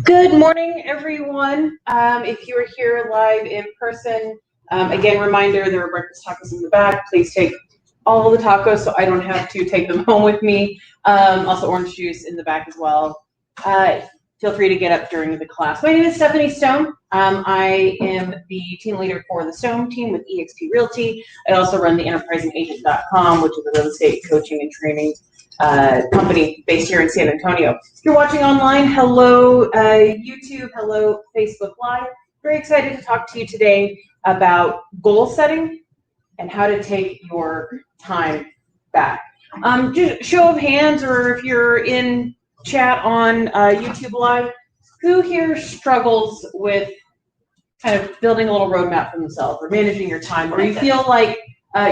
Good morning, everyone. If you are here live in person, again, reminder, there are breakfast tacos in the back. Please take all the tacos so I don't have to take them home with me. Also orange juice in the back as well. Feel free to get up during the class. My name is Stephanie Stone. I am the team leader for the Stone team with eXp Realty. I also run the enterprisingagent.com, which is a real estate coaching and training company based here in San Antonio. If you're watching online, hello YouTube, hello Facebook Live. Very excited to talk to you today about goal setting and how to take your time back. Just show of hands, or if you're in chat on YouTube Live, who here struggles with kind of building a little roadmap for themselves or managing your time, or you feel like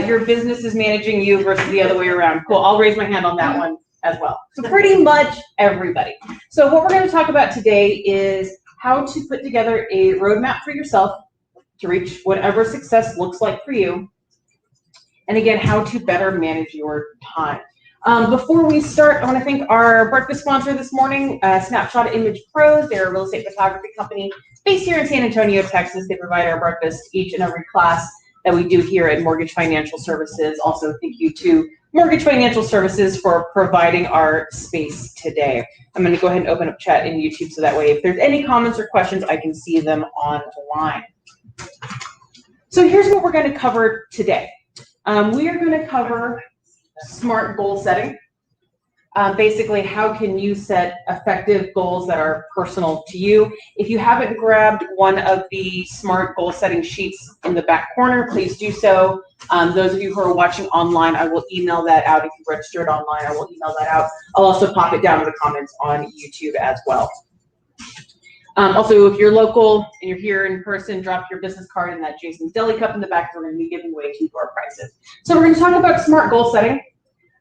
your business is managing you versus the other way around? Cool, I'll raise my hand on that one as well. So pretty much everybody. So what we're going to talk about today is how to put together a roadmap for yourself to reach whatever success looks like for you. And again, how to better manage your time. Before we start, I want to thank our breakfast sponsor this morning, Snapshot Image Pros. They're a real estate photography company based here in San Antonio, Texas. They provide our breakfast each and every class that we do here at Mortgage Financial Services. Also, thank you to Mortgage Financial Services for providing our space today. I'm going to go ahead and open up chat in YouTube so that way if there's any comments or questions, I can see them online. So here's what we're going to cover today. We are going to cover SMART goal setting. Basically, how can you set effective goals that are personal to you? If you haven't grabbed one of the SMART goal setting sheets in the back corner, please do so. Those of you who are watching online, I will email that out. If you registered online, I will email that out. I'll also pop it down in the comments on YouTube as well. Also, if you're local and you're here in person, drop your business card in that Jason's Deli Cup in the back. We're going to be giving away 2 door prizes. So we're going to talk about SMART goal setting.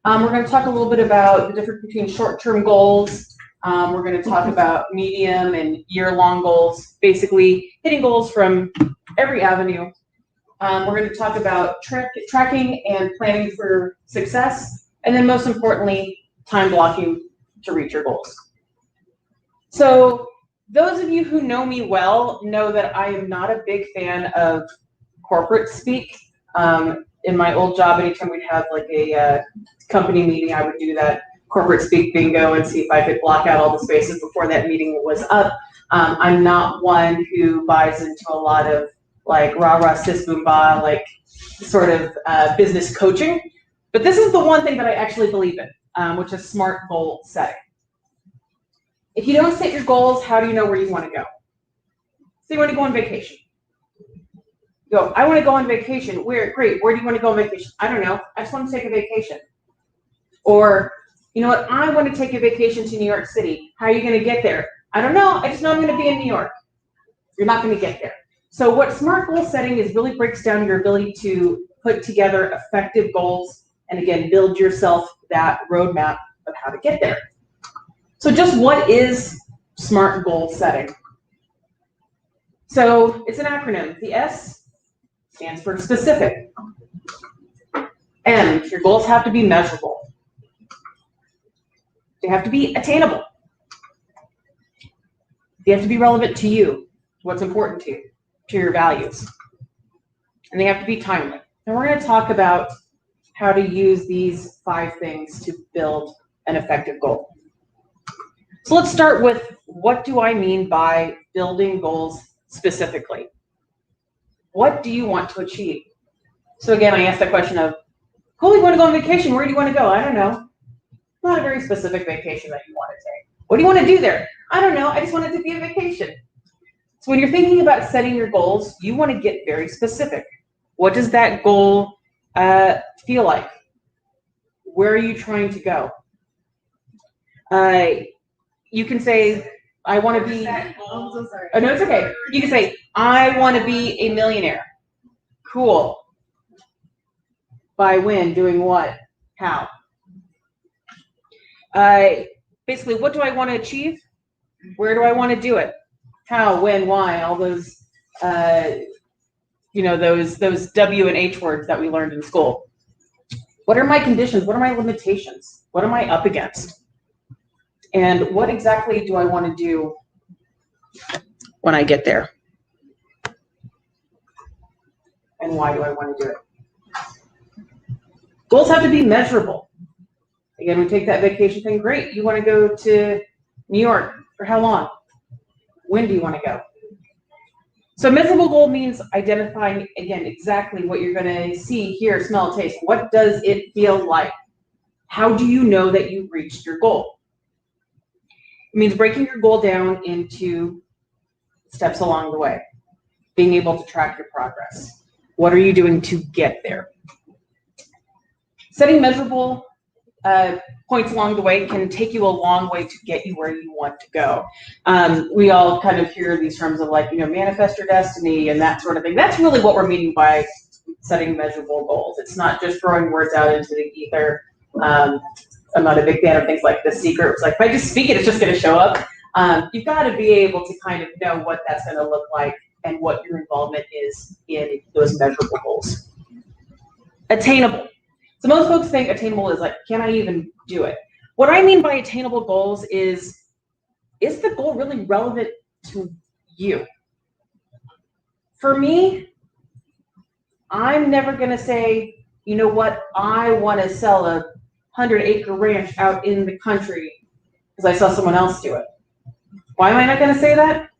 We're going to talk a little bit about the difference between short-term goals. We're going to talk about medium and year-long goals, basically hitting goals from every avenue. We're going to talk about tracking and planning for success, and then most importantly, time blocking to reach your goals. So those of you who know me well know that I am not a big fan of corporate speak. In my old job, anytime we'd have like a company meeting, I would do that corporate speak bingo and see if I could block out all the spaces before that meeting was up. I'm not one who buys into a lot of like rah-rah sis boom bah, like sort of business coaching. But this is the one thing that I actually believe in, which is SMART goal setting. If you don't set your goals, how do you know where you want to go? So you want to go on vacation. Go, I want to go on vacation. Where? Great. Where do you want to go on vacation? I don't know. I just want to take a vacation. Or, you know what? I want to take a vacation to New York City. How are you going to get there? I don't know. I just know I'm going to be in New York. You're not going to get there. So what SMART goal setting is really breaks down your ability to put together effective goals and, again, build yourself that roadmap of how to get there. So just what is SMART goal setting? So it's an acronym. The S stands for specific. M, your goals have to be measurable. They have to be attainable. They have to be relevant to you, what's important to you, to your values. And they have to be timely. And we're going to talk about how to use these 5 things to build an effective goal. So let's start with, what do I mean by building goals specifically? What do you want to achieve? So again, I asked that question of, cool, you want to go on vacation. Where do you want to go? I don't know. Not a very specific vacation that you want to take. What do you want to do there? I don't know. I just want it to be a vacation. So when you're thinking about setting your goals, you want to get very specific. What does that goal feel like? Where are you trying to go? You can say, I want to be, oh no, it's okay. You can say, I want to be a millionaire. Cool. By when? Doing what? How? Basically, what do I want to achieve? Where do I want to do it? How, when, why? All those, those W and H words that we learned in school. What are my conditions? What are my limitations? What am I up against? And what exactly do I want to do when I get there? And why do I want to do it? Goals have to be measurable. Again, we take that vacation thing. Great. You want to go to New York for how long? When do you want to go? So measurable goal means identifying, again, exactly what you're going to see, hear, smell, taste. What does it feel like? How do you know that you've reached your goal? It means breaking your goal down into steps along the way, being able to track your progress. What are you doing to get there? Setting measurable points along the way can take you a long way to get you where you want to go. We all kind of hear these terms of like, manifest your destiny and that sort of thing. That's really what we're meaning by setting measurable goals. It's not just throwing words out into the ether. I'm not a big fan of things like The Secret. It's like, if I just speak it, it's just going to show up. You've got to be able to kind of know what that's going to look like and what your involvement is in those measurable goals. Attainable. So most folks think attainable is like, can I even do it? What I mean by attainable goals is the goal really relevant to you? For me, I'm never going to say, you know what, I want to sell a 100-acre ranch out in the country because I saw someone else do it. Why am I not going to say that?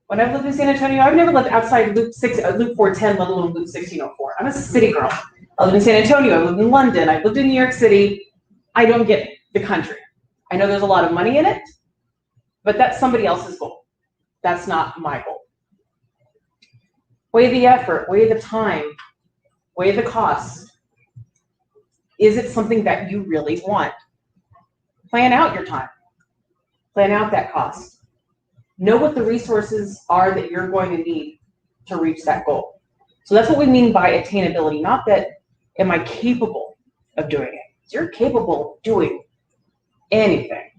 When I've lived in San Antonio, I've never lived outside Loop 410, let alone Loop 1604. I'm a city girl. I lived in San Antonio, I lived in London, I lived in New York City. I don't get the country. I know there's a lot of money in it, but that's somebody else's goal. That's not my goal. Weigh the effort, weigh the time, weigh the cost. Is it something that you really want? Plan out your time. Plan out that cost. Know what the resources are that you're going to need to reach that goal. So that's what we mean by attainability, not that am I capable of doing it. You're capable of doing anything.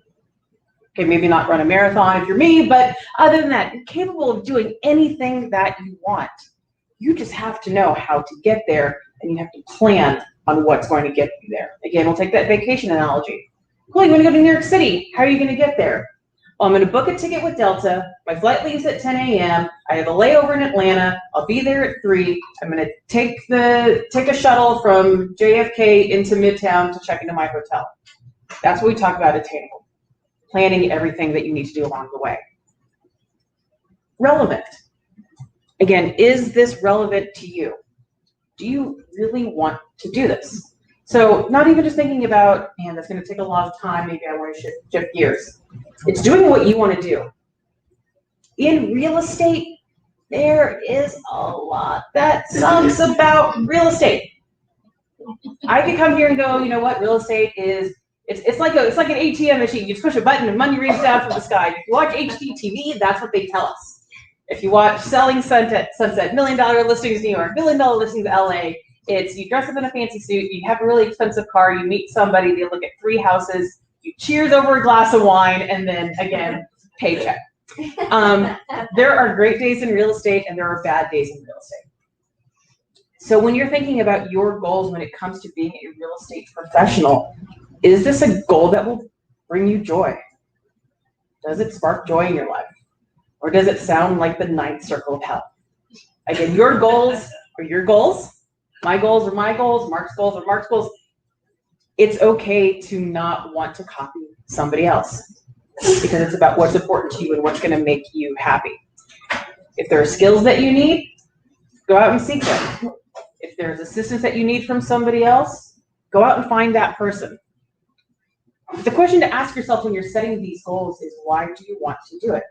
Okay, maybe not run a marathon if you're me, but other than that, you're capable of doing anything that you want. You just have to know how to get there, and you have to plan on what's going to get you there. Again, we'll take that vacation analogy. Cool, you want to go to New York City. How are you going to get there? Well, I'm going to book a ticket with Delta. My flight leaves at 10 a.m. I have a layover in Atlanta. I'll be there at 3. I'm going to take a shuttle from JFK into Midtown to check into my hotel. That's what we talk about attainable. Planning everything that you need to do along the way. Relevant. Again, is this relevant to you? Do you really want to do this? So not even just thinking about, man, that's going to take a lot of time. Maybe I want to shift gears. It's doing what you want to do. In real estate, there is a lot that sucks about real estate. I could come here and go, you know what, real estate is, it's like an ATM machine. You just push a button and money rains down from the sky. If you watch HGTV, that's what they tell us. If you watch Selling Sunset, $1 million listings New York, $1 million listings LA, it's you dress up in a fancy suit, you have a really expensive car, you meet somebody, they look at 3 houses, you cheers over a glass of wine, and then again, paycheck. There are great days in real estate and there are bad days in real estate. So when you're thinking about your goals when it comes to being a real estate professional, is this a goal that will bring you joy? Does it spark joy in your life? Or does it sound like the 9th circle of hell? Again, your goals are your goals. My goals are my goals. Mark's goals are Mark's goals. It's okay to not want to copy somebody else because it's about what's important to you and what's going to make you happy. If there are skills that you need, go out and seek them. If there's assistance that you need from somebody else, go out and find that person. The question to ask yourself when you're setting these goals is, why do you want to do it?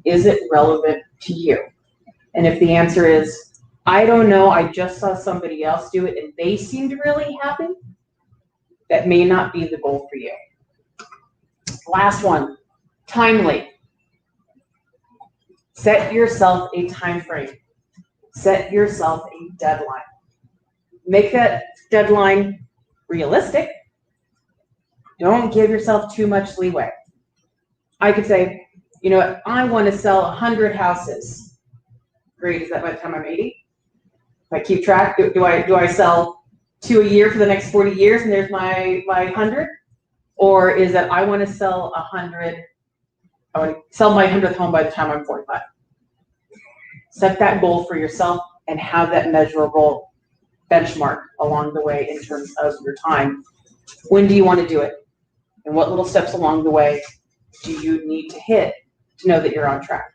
Is it relevant to you? And if the answer is, I don't know, I just saw somebody else do it and they seemed really happy, that may not be the goal for you. Last one, timely. Set yourself a time frame. Set yourself a deadline. Make that deadline realistic. Don't give yourself too much leeway. I could say, you know what, I want to sell 100 houses. Great, is that by the time I'm 80? If I keep track, do I sell 2 a year for the next 40 years and there's my 100? Or is that I want to sell 100 I want to sell my 100th home by the time I'm 45. Set that goal for yourself and have that measurable benchmark along the way in terms of your time. When do you want to do it? And what little steps along the way do you need to hit to know that you're on track?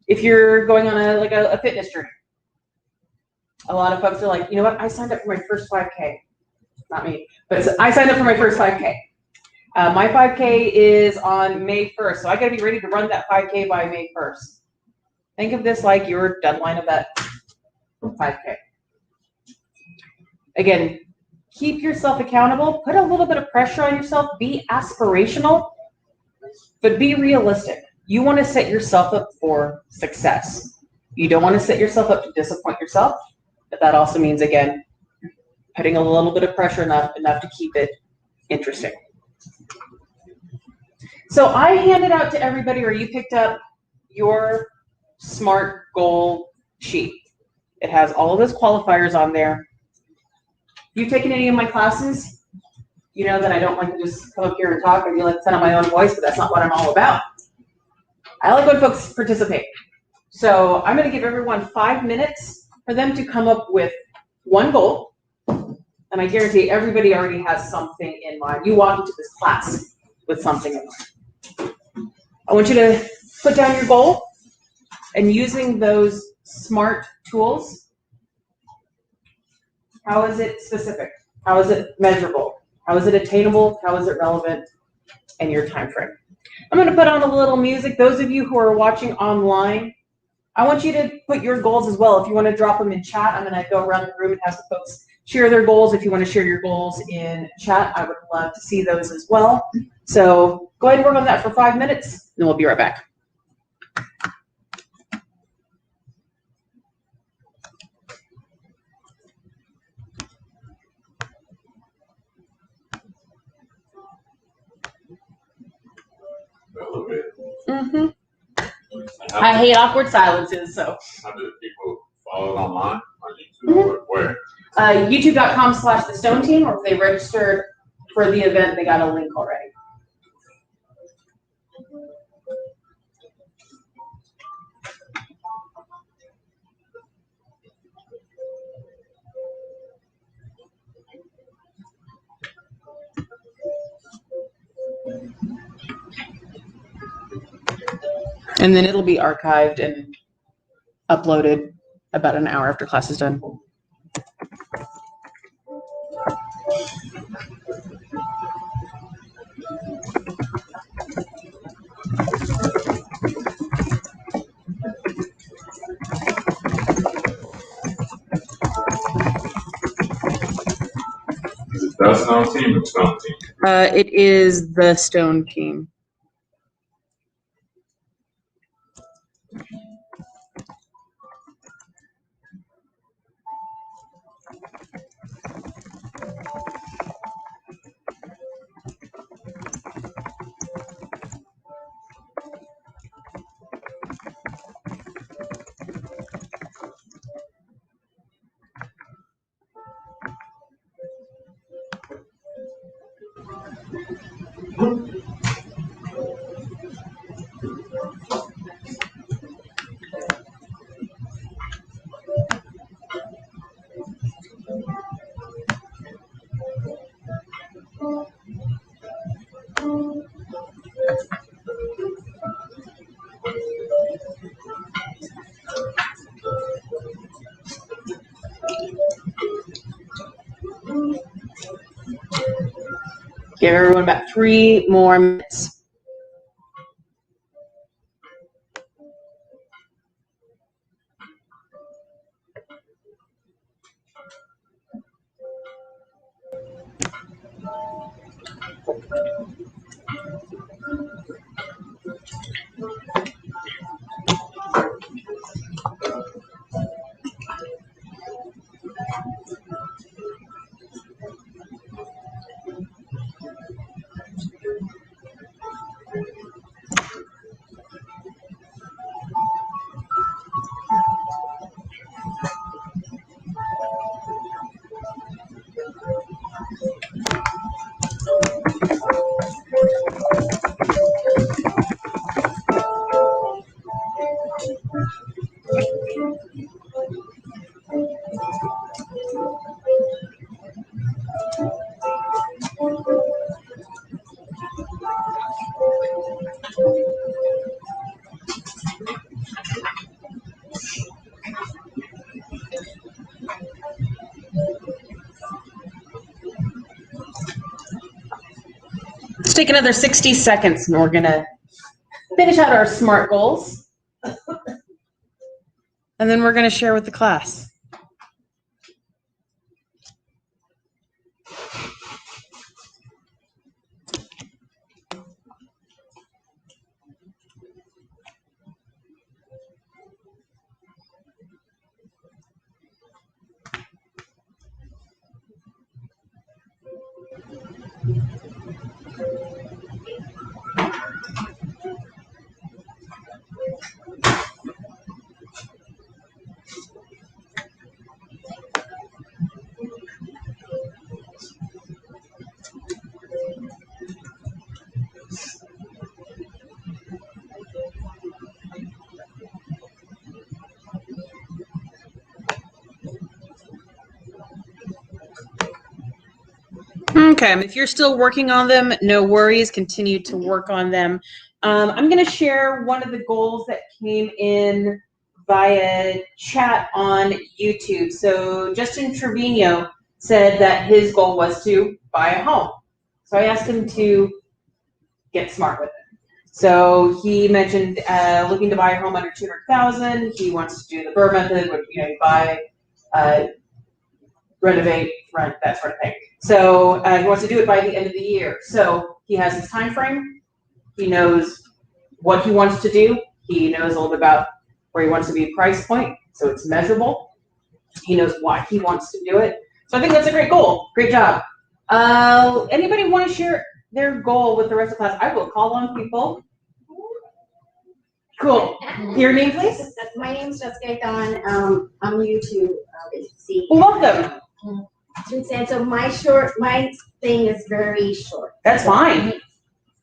If you're going on a fitness journey, a lot of folks are like, you know what, I signed up for my first 5K. Not me, but I signed up for my first 5K. My 5K is on May 1st, so I got to be ready to run that 5K by May 1st. Think of this like your deadline of that 5K. Again, keep yourself accountable, put a little bit of pressure on yourself, be aspirational, but be realistic. You want to set yourself up for success. You don't want to set yourself up to disappoint yourself, but that also means, again, putting a little bit of pressure enough to keep it interesting. So I handed out to everybody, or you picked up your SMART goal sheet. It has all of those qualifiers on there. If you've taken any of my classes, you know that I don't like to just come up here and talk. I do like to send out my own voice, but that's not what I'm all about. I like when folks participate. So I'm going to give everyone 5 minutes for them to come up with one goal. And I guarantee everybody already has something in mind. You walk into this class with something in mind. I want you to put down your goal, and using those SMART tools, how is it specific? How is it measurable? How is it attainable? How is it relevant? And your time frame. I'm going to put on a little music. Those of you who are watching online, I want you to put your goals as well. If you want to drop them in chat, I'm going to go around the room and have the folks share their goals. If you want to share your goals in chat, I would love to see those as well. So go ahead and work on that for 5 minutes, and we'll be right back. Mm-hmm. I hate awkward silences, so. How do people follow online on YouTube? Mm-hmm. Where? YouTube.com/The Stone Team, or if they registered for the event, they got a link already. And then it'll be archived and uploaded about an hour after class is done. Is it the Stone Team or Stone Team? It is the Stone Team. Give everyone about 3 more minutes. Let's take another 60 seconds and we're gonna finish out our SMART goals. And then we're gonna share with the class. Okay, if you're still working on them, no worries, continue to work on them. I'm going to share one of the goals that came in via chat on YouTube. So Justin Trevino said that his goal was to buy a home. So I asked him to get smart with it. So he mentioned looking to buy a home under $200,000. He wants to do the BRRRR method, which you buy, renovate, rent, that sort of thing. So he wants to do it by the end of the year. So he has his time frame. He knows what he wants to do. He knows a little bit about where he wants to be price point, so it's measurable. He knows why he wants to do it. So I think that's a great goal. Great job. Anybody want to share their goal with the rest of the class? I will call on people. Cool. Your name, please? My name is Jessica Don. I'm new to see. Welcome. And so my thing is very short. That's fine.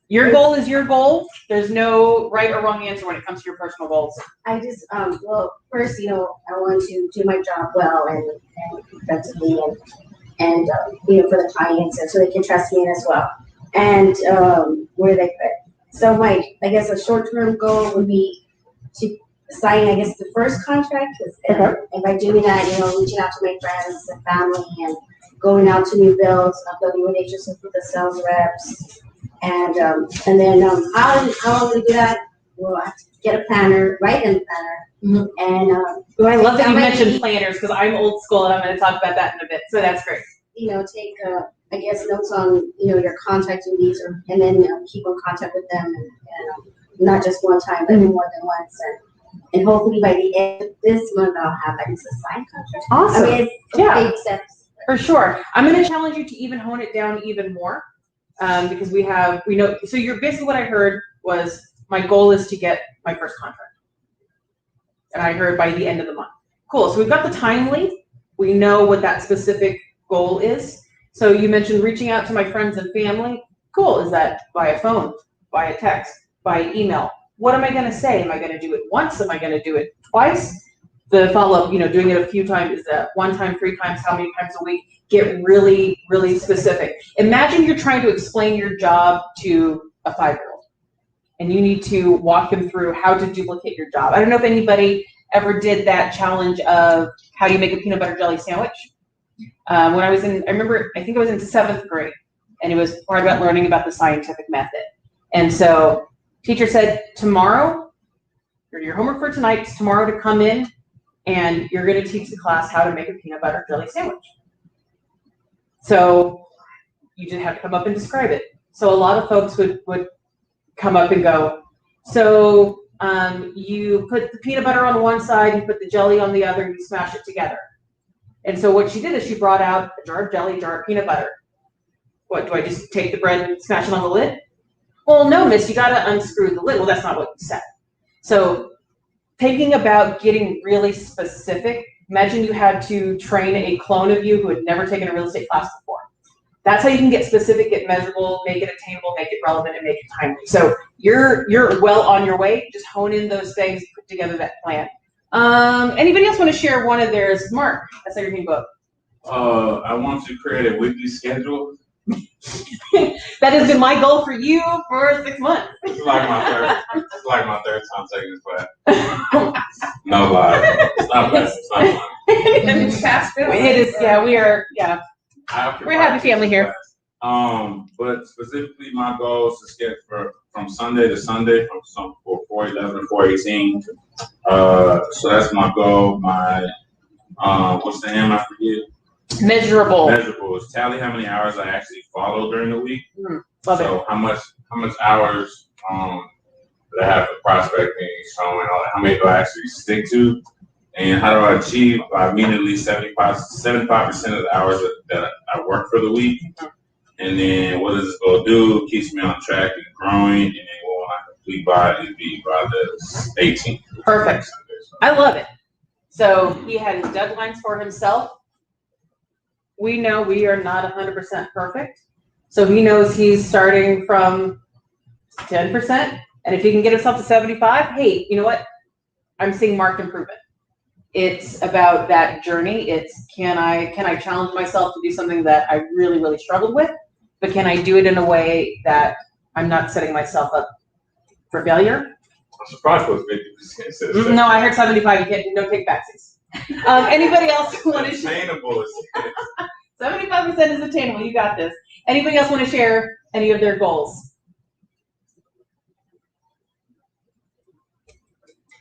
Your goal is your goal. There's no right or wrong answer when it comes to your personal goals. I just, well, first, I want to do my job well and effectively and for the clients and so they can trust me as well. And where they fit. So I guess a short-term goal would be to sign, I guess, the first contract. And by doing that, reaching out to my friends and family and going out to new builds, building relationships with the sales reps. And then how I'm going to do that? Well, I have to get a planner, write in a planner. And I love that you mentioned planners because I'm old school and I'm going to talk about that in a bit. So that's great. Take I guess notes on your contact duties, and then keep in contact with them, and not just one time, but more than once, and hopefully by the end of this month I'll have a signed contract. Awesome. I mean, it's big steps. For sure. I'm going to challenge you to even hone it down even more, because we know. So basically what I heard was my goal is to get my first contract, and I heard by the end of the month. Cool. So we've got the timely. We know what that specific goal is. So you mentioned reaching out to my friends and family. Cool. Is that via phone, via text, via email? What am I going to say? Am I going to do it once? Am I going to do it twice? The follow-up, doing it a few times. Is that one time, 3 times? How many times a week? Get really, really specific. Imagine you're trying to explain your job to a 5-year-old, and you need to walk them through how to duplicate your job. I don't know if anybody ever did that challenge of how do you make a peanut butter jelly sandwich. When I was in, I think I was in 7th grade, and it was part about learning about the scientific method. And so teacher said, tomorrow, your homework for tonight is tomorrow to come in, and you're going to teach the class how to make a peanut butter jelly sandwich. So you just have to come up and describe it. So a lot of folks would come up and go, so you put the peanut butter on one side, you put the jelly on the other, and you smash it together. And so what she did is she brought out a jar of jelly, a jar of peanut butter. What, do I just take the bread and smash it on the lid? Well, no, miss, you got to unscrew the lid. Well, that's not what you said. So thinking about getting really specific, imagine you had to train a clone of you who had never taken a real estate class before. That's how you can get specific, get measurable, make it attainable, make it relevant, and make it timely. So you're well on your way. Just hone in those things, put together that plan. Anybody else want to share one of theirs? Mark, that's how your new book. I want to create a weekly schedule. That has been my goal for you for 6 months. It's like my third time taking this class. No lie. It's not bad. It's not fun. It's fast food. It is, yeah, we are, yeah. We're a happy family here. But specifically my goal is to skip from Sunday to Sunday from 4:11 to 4:18. So that's my goal. My what's the M I forget? Measurable. Measurable is tally how many hours I actually follow during the week. Love so it. how much hours that I have for prospecting, showing, all that, how many do I actually stick to, and how do I achieve by meeting at least 75% of the hours that I work for the week. And then what does this go do? It keeps me on track and growing, and then what will I complete by? It'd be by the 18th. Perfect. I love it. So he had his deadlines for himself. We know we are not 100% perfect. So he knows he's starting from 10%. And if he can get himself to 75, hey, you know what? I'm seeing marked improvement. It's about that journey. It's can I challenge myself to do something that I really, really struggled with, but can I do it in a way that I'm not setting myself up for failure? I'm surprised with 50%. No, I heard 75. You get no kickbacks. Anybody else want to share? Attainable. 75% is attainable. You got this. Anybody else want to share any of their goals?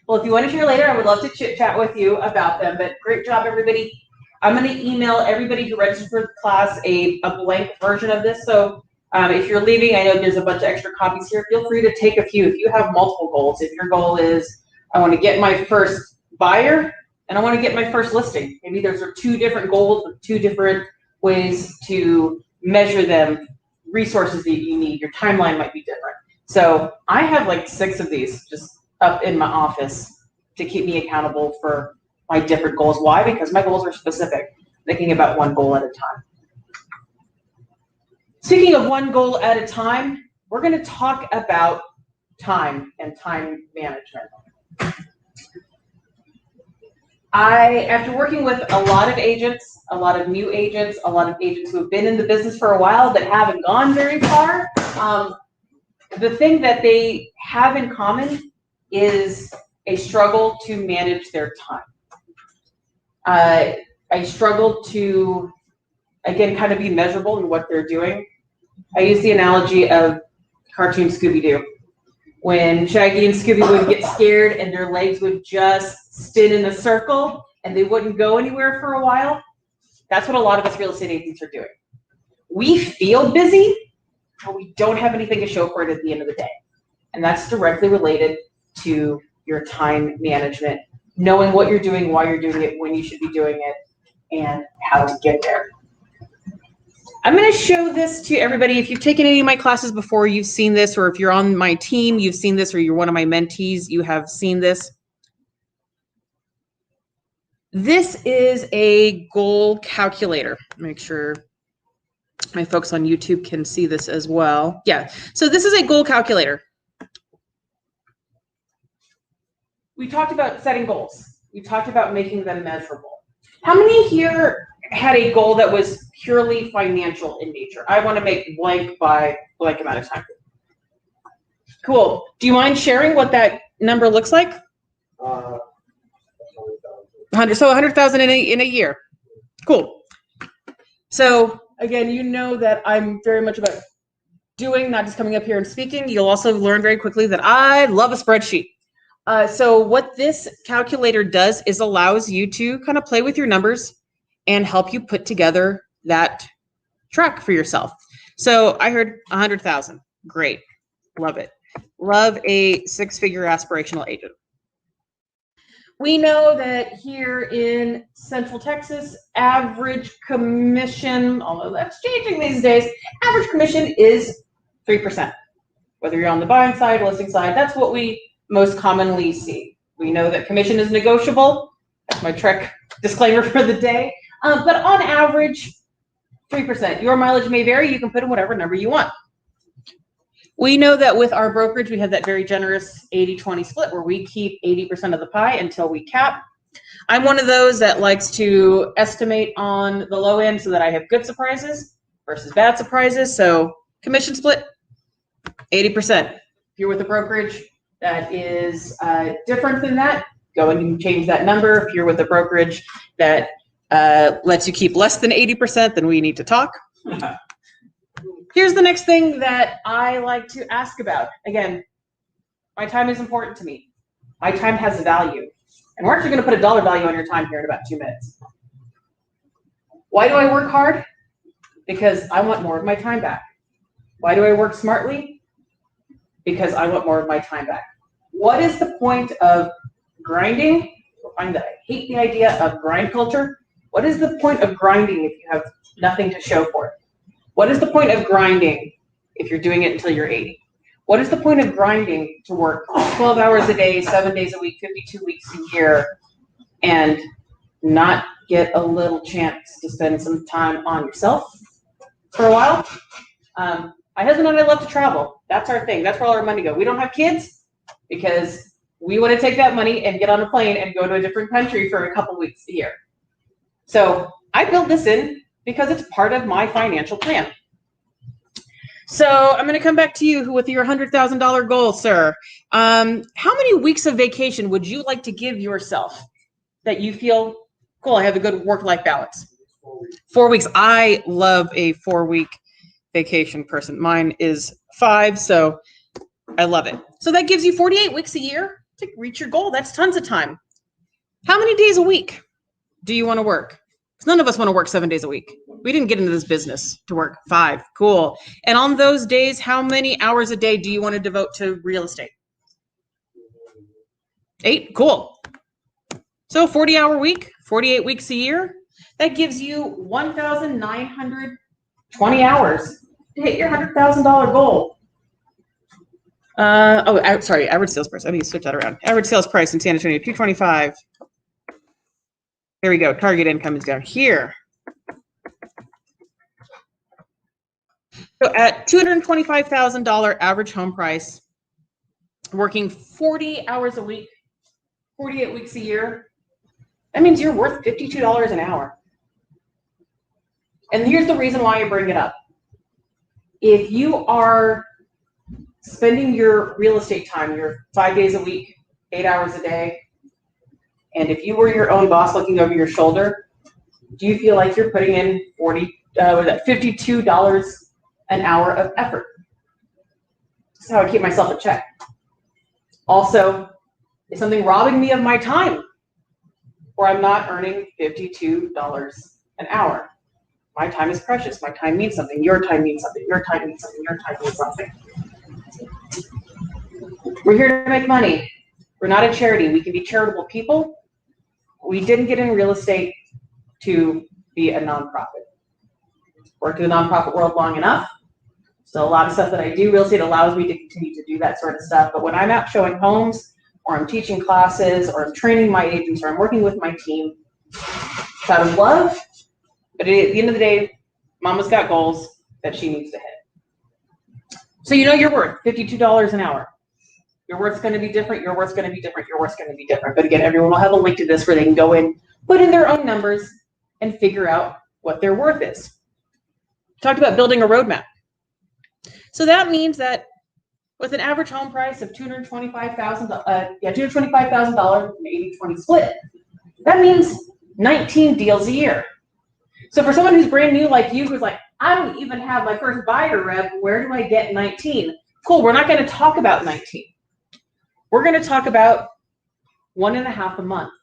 Well, if you want to share later, I would love to chit chat with you about them. But great job, everybody. I'm going to email everybody who registered for the class a blank version of this. So if you're leaving, I know there's a bunch of extra copies here. Feel free to take a few. If you have multiple goals, if your goal is, I want to get my first buyer and I want to get my first listing. Maybe those are two different goals with two different ways to measure them, resources that you need. Your timeline might be different. So I have like 6 of these just up in my office to keep me accountable for my different goals. Why? Because my goals are specific, thinking about one goal at a time. Speaking of one goal at a time, we're going to talk about time and time management. After working with a lot of agents, a lot of new agents, a lot of agents who have been in the business for a while but haven't gone very far, the thing that they have in common is a struggle to manage their time. I struggle to, again, kind of be measurable in what they're doing. I use the analogy of cartoon Scooby-Doo. When Shaggy and Scooby would get scared and their legs would just spin in a circle and they wouldn't go anywhere for a while, that's what a lot of us real estate agents are doing. We feel busy, but we don't have anything to show for it at the end of the day. And that's directly related to your time management, knowing what you're doing, why you're doing it, when you should be doing it, and how to get there. I'm going to show this to everybody. If you've taken any of my classes before, you've seen this, or if you're on my team, you've seen this, or you're one of my mentees, you have seen this. This is a goal calculator. Make sure my folks on YouTube can see this as well. Yeah, so this is a goal calculator. We talked about setting goals. We talked about making them measurable. How many here had a goal that was purely financial in nature? I want to make blank by blank amount of time. Cool. Do you mind sharing what that number looks like? 100. So 100,000 in a year. Cool. So again, you know that I'm very much about doing, not just coming up here and speaking. You'll also learn very quickly that I love a spreadsheet. So what this calculator does is allows you to kind of play with your numbers and help you put together that track for yourself. So I heard 100,000. Great. Love it. Love a 6-figure aspirational agent. We know that here in Central Texas, average commission, although that's changing these days, average commission is 3%. Whether you're on the buying side, listing side, that's what we most commonly see. We know that commission is negotiable. That's my trick disclaimer for the day. But on average, 3%. Your mileage may vary. You can put in whatever number you want. We know that with our brokerage, we have that very generous 80-20 split where we keep 80% of the pie until we cap. I'm one of those that likes to estimate on the low end so that I have good surprises versus bad surprises. So commission split, 80%. If you're with a brokerage that is different than that, go and change that number. If you're with a brokerage that lets you keep less than 80%, then we need to talk. Here's the next thing that I like to ask about. Again, my time is important to me. My time has value. And we're actually going to put a dollar value on your time here in about 2 minutes. Why do I work hard? Because I want more of my time back. Why do I work smartly? Because I want more of my time back. What is the point of grinding? You'll find that I hate the idea of grind culture. What is the point of grinding if you have nothing to show for it? What is the point of grinding if you're doing it until you're 80? What is the point of grinding to work 12 hours a day, 7 days a week, 52 weeks a year, and not get a little chance to spend some time on yourself for a while? My husband and I love to travel. That's our thing. That's where all our money goes. We don't have kids because we want to take that money and get on a plane and go to a different country for a couple weeks a year. So I built this in because it's part of my financial plan. So I'm going to come back to you with your $100,000 goal, sir. How many weeks of vacation would you like to give yourself that you feel, cool, I have a good work-life balance? 4 weeks. I love a 4-week vacation person. Mine is 5, so I love it. So that gives you 48 weeks a year to reach your goal. That's tons of time. How many days a week do you want to work? Because none of us want to work 7 days a week. We didn't get into this business to work 5. Cool. And on those days, how many hours a day do you want to devote to real estate? 8. Cool. So 40-hour week, 48 weeks a year. That gives you 1,920 hours to hit your $100,000 goal. Sorry, average sales price. I need to switch that around. Average sales price in San Antonio, $225. There we go. Target income is down here. So at $225,000 average home price, working 40 hours a week, 48 weeks a year, that means you're worth $52 an hour. And here's the reason why I bring it up. If you are spending your real estate time, your 5 days a week, 8 hours a day, and if you were your own boss looking over your shoulder, do you feel like you're putting in $52 an hour of effort? That's how I keep myself in check. Also, is something robbing me of my time, or I'm not earning $52 an hour? My time is precious. My time means something. Your time means something. Your time means something. Your time means something. We're here to make money. We're not a charity. We can be charitable people. We didn't get in real estate to be a nonprofit. Worked in the nonprofit world long enough. So a lot of stuff that I do, real estate allows me to continue to do that sort of stuff. But when I'm out showing homes, or I'm teaching classes, or I'm training my agents, or I'm working with my team, it's out of love. But at the end of the day, Mama's got goals that she needs to hit. So you know your worth, $52 an hour. Your worth's going to be different. Your worth's going to be different. Your worth's going to be different. But again, everyone will have a link to this where they can go in, put in their own numbers, and figure out what their worth is. Talked about building a roadmap. So that means that with an average home price of $225,000, $225,000, an 80-20 split, that means 19 deals a year. So for someone who's brand new like you, who's like, I don't even have my first buyer rep, where do I get 19? Cool, we're not going to talk about 19. We're going to talk about 1.5 a month.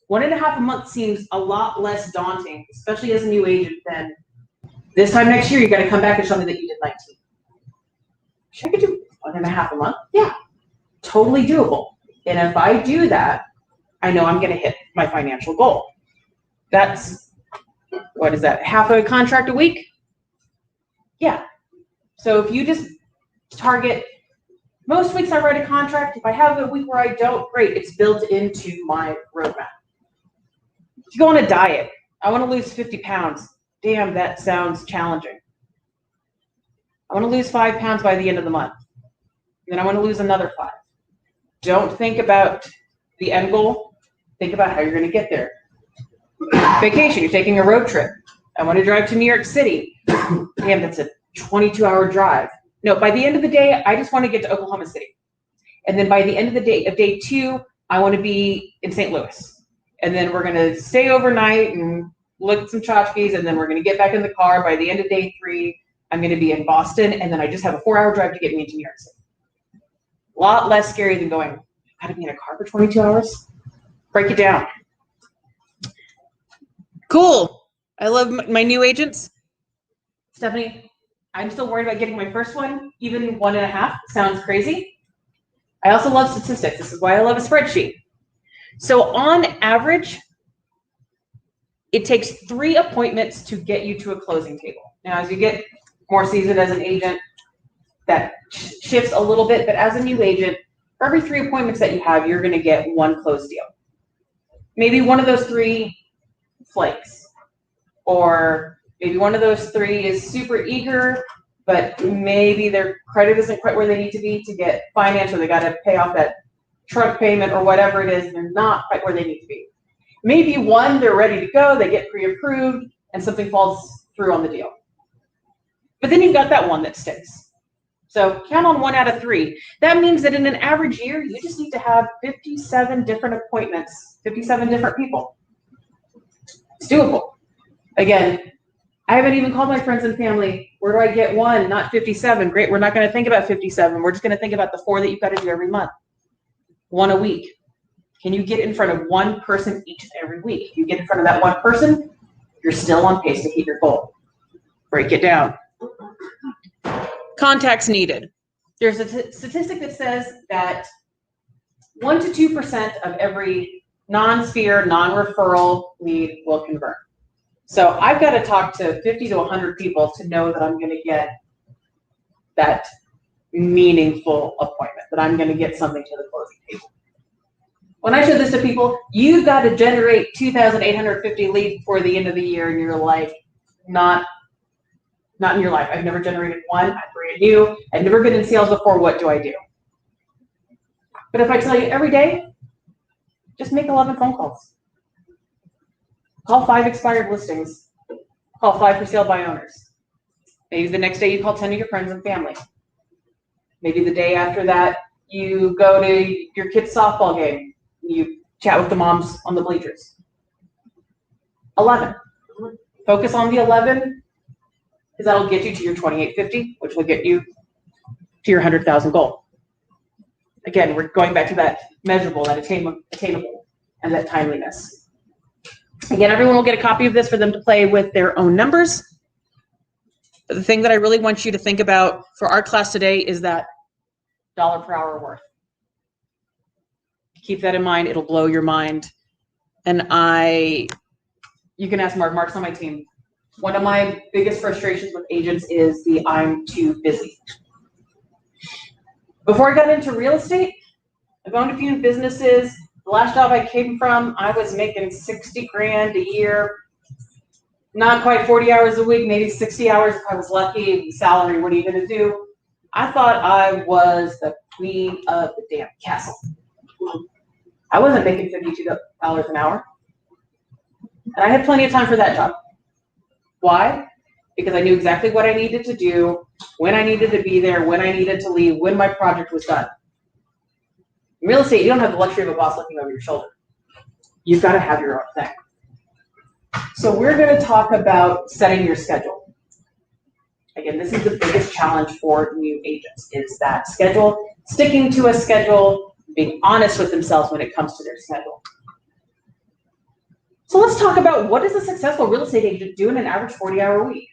1.5 a month seems a lot less daunting, especially as a new agent, than this time next year, you got to come back and show me that you did 19. Should I could do 1.5 a month? Yeah, totally doable. And if I do that, I know I'm going to hit my financial goal. That's, what is that, half a contract a week? Yeah. So if you just target, most weeks I write a contract. If I have a week where I don't, great, it's built into my roadmap. If you go on a diet, I want to lose 50 pounds. damn, that sounds challenging. I want to lose 5 pounds by the end of the month. Then I want to lose another 5. Don't think about the end goal. Think about how you're going to get there. Vacation, you're taking a road trip. I want to drive to New York City. Damn, that's a 22-hour drive. No, by the end of the day, I just want to get to Oklahoma City. And then by the end of the day, of day 2, I want to be in St. Louis. And then we're going to stay overnight and look at some tchotchkes, and then we're going to get back in the car. By the end of day 3, I'm going to be in Boston, and then I just have a 4-hour drive to get me into New York City. A lot less scary than going, I've got to be in a car for 22 hours? Break it down. Cool. I love my new agents. Stephanie, I'm still worried about getting my first one. Even 1.5 sounds crazy. I also love statistics. This is why I love a spreadsheet. So on average, it takes 3 appointments to get you to a closing table. Now, as you get more seasoned as an agent, that shifts a little bit, but as a new agent, for every 3 appointments that you have, you're going to get 1 closed deal. Maybe one of those 3 flakes, or maybe one of those 3 is super eager, but maybe their credit isn't quite where they need to be to get finance, or they got to pay off that truck payment or whatever it is. They're not quite where they need to be. Maybe 1, they're ready to go, they get pre-approved, and something falls through on the deal. But then you've got that 1 that sticks. So count on 1 out of 3. That means that in an average year, you just need to have 57 different appointments, 57 different people. It's doable. Again, I haven't even called my friends and family. Where do I get 1, not 57? Great, we're not going to think about 57. We're just going to think about the 4 that you've got to do every month. 1 a week. Can you get in front of 1 person each and every week? If you get in front of that 1 person, you're still on pace to hit your goal. Break it down. Contacts needed. There's a statistic that says that 1 to 2% of every non-sphere, non-referral lead will convert. So I've got to talk to 50 to 100 people to know that I'm going to get that meaningful appointment, that I'm going to get something to the closing table. When I show this to people, you've got to generate 2,850 leads before the end of the year, and you're like, not in your life. I've never generated 1. I'm brand new. I've never been in sales before. What do I do? But if I tell you every day, just make 11 phone calls. Call 5 expired listings. Call 5 for sale by owners. Maybe the next day you call 10 of your friends and family. Maybe the day after that, you go to your kid's softball game. You chat with the moms on the bleachers. 11. Focus on the 11, because that'll get you to your 2850, which will get you to your 100,000 goal. Again, we're going back to that measurable, that attainable, and that timeliness. Again, everyone will get a copy of this for them to play with their own numbers. But the thing that I really want you to think about for our class today is that $1 per hour worth. Keep that in mind. It'll blow your mind. And you can ask Mark. Mark's on my team. One of my biggest frustrations with agents is the I'm too busy. Before I got into real estate, I've owned a few businesses. The last job I came from, I was making 60 grand a year. Not quite 40 hours a week, maybe 60 hours if I was lucky. Salary, what are you going to do? I thought I was the queen of the damn castle. I wasn't making $52 an hour. And I had plenty of time for that job. Why? Because I knew exactly what I needed to do, when I needed to be there, when I needed to leave, when my project was done. In real estate, you don't have the luxury of a boss looking over your shoulder. You've got to have your own thing. So we're going to talk about setting your schedule. Again, this is the biggest challenge for new agents, is that schedule, sticking to a schedule, being honest with themselves when it comes to their schedule. So let's talk about, what does a successful real estate agent do in an average 40-hour week?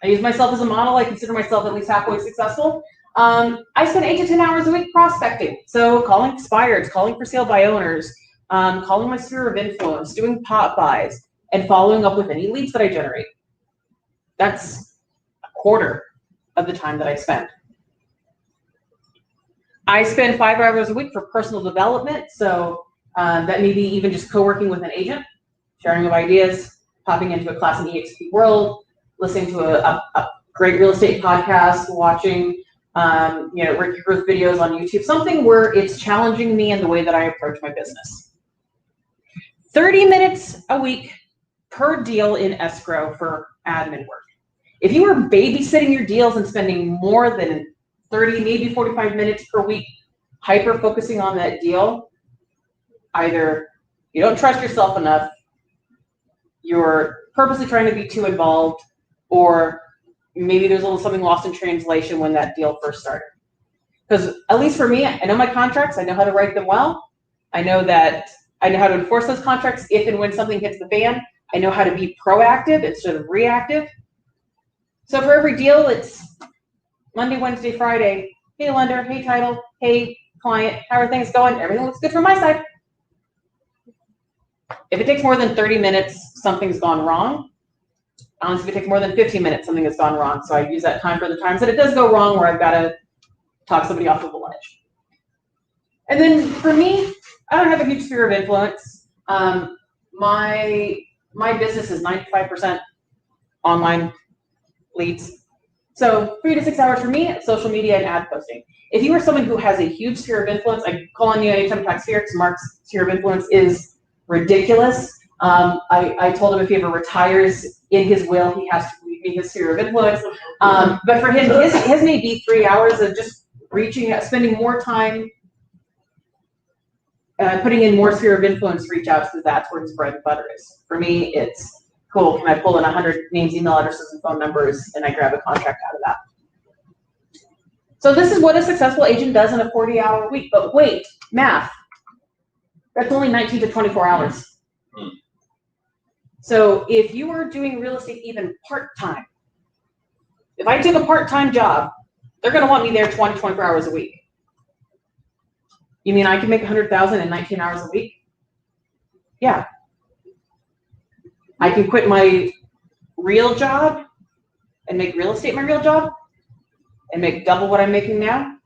I use myself as a model. I consider myself at least halfway successful. I spend 8 to 10 hours a week prospecting. So calling expireds, calling for sale by owners, calling my sphere of influence, doing pop buys, and following up with any leads that I generate. That's a quarter of the time that I spend. I spend 5 hours a week for personal development. So that may be even just co-working with an agent, sharing of ideas, popping into a class in EXP World, listening to a great real estate podcast, watching Ricky Ruth videos on YouTube, something where it's challenging me in the way that I approach my business. 30 minutes a week per deal in escrow for admin work. If you are babysitting your deals and spending more than 30, maybe 45 minutes per week hyper focusing on that deal, either you don't trust yourself enough, you're purposely trying to be too involved, or maybe there's a little something lost in translation when that deal first started. Because at least for me, I know my contracts, I know how to write them well. I know how to enforce those contracts if and when something hits the fan. I know how to be proactive instead of reactive. So for every deal, it's Monday, Wednesday, Friday. Hey, lender. Hey, title. Hey, client. How are things going? Everything looks good from my side. If it takes more than 30 minutes, something's gone wrong. Honestly, if it takes more than 15 minutes, something has gone wrong. So I use that time for the times that it does go wrong where I've got to talk somebody off of the ledge. And then for me, I don't have a huge sphere of influence. My business is 95% online leads. So 3 to 6 hours for me, social media and ad posting. If you are someone who has a huge sphere of influence, I call on you anytime to talk sphere, because Mark's sphere of influence is ridiculous. I told him if he ever retires, in his will, he has to leave me his sphere of influence. But for him, his may be 3 hours of just reaching out, spending more time putting in more sphere of influence reach outs, because that's where his bread and butter is. For me, it's cool. Can I pull in 100 names, email addresses, and phone numbers, and I grab a contract out of that? So this is what a successful agent does in a 40-hour week. But wait, math. That's only 19 to 24 hours. So if you are doing real estate even part-time, if I took a part-time job, they're going to want me there 20, 24 hours a week. You mean I can make $100,000 in 19 hours a week? Yeah. I can quit my real job and make real estate my real job and make double what I'm making now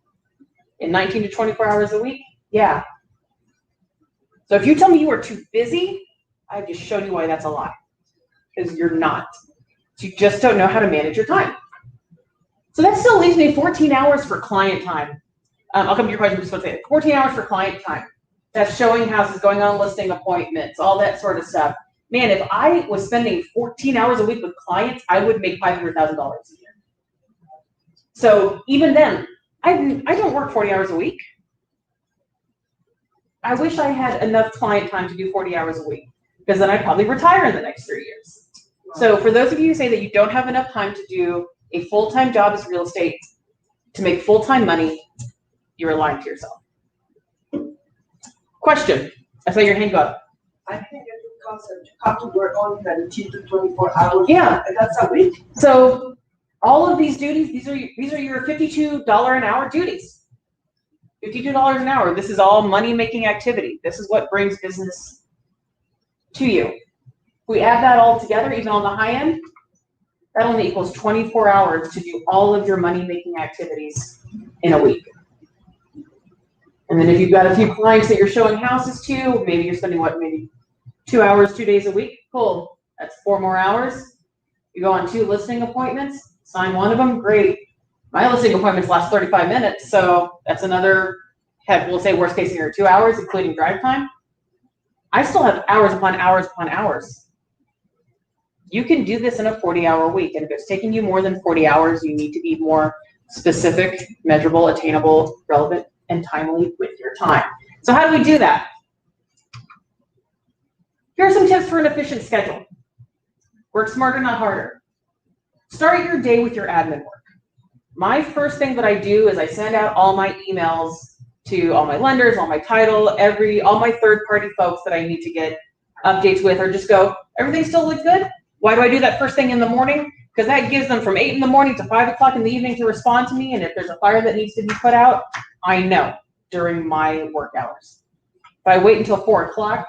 in 19 to 24 hours a week? Yeah. So if you tell me you are too busy, I've just shown you why that's a lie. Because you're not. You just don't know how to manage your time. So that still leaves me 14 hours for client time. I'll come to your question, just want to say 14 hours for client time. That's showing houses, going on listing appointments, all that sort of stuff. Man, if I was spending 14 hours a week with clients, I would make $500,000 a year. So even then, I don't work 40 hours a week. I wish I had enough client time to do 40 hours a week, because then I'd probably retire in the next 3 years. So for those of you who say that you don't have enough time to do a full-time job as real estate, to make full-time money, you're lying to yourself. Question. I saw your hand go up. I think it's a concept. You have to work on 19 to 24 hours. Yeah. That's a week. So all of these duties, these are your $52 an hour duties. $52 an hour. This is all money-making activity. This is what brings business to you. If we add that all together, even on the high end, that only equals 24 hours to do all of your money-making activities in a week. And then if you've got a few clients that you're showing houses to, maybe you're spending maybe 2 hours, 2 days a week. Cool. That's 4 more hours. You go on 2 listing appointments, sign one of them, great. My listing appointments last 35 minutes, so that's another, we'll say worst case scenario, 2 hours, including drive time. I still have hours upon hours upon hours. You can do this in a 40-hour week, and if it's taking you more than 40 hours, you need to be more specific, measurable, attainable, relevant, and timely with your time. So how do we do that? Here are some tips for an efficient schedule. Work smarter, not harder. Start your day with your admin work. My first thing that I do is I send out all my emails to all my lenders, all my title, all my third-party folks that I need to get updates with, or just go, everything still looks good? Why do I do that first thing in the morning? Because that gives them from 8 in the morning to 5 o'clock in the evening to respond to me, and if there's a fire that needs to be put out, I know during my work hours. If I wait until 4 o'clock,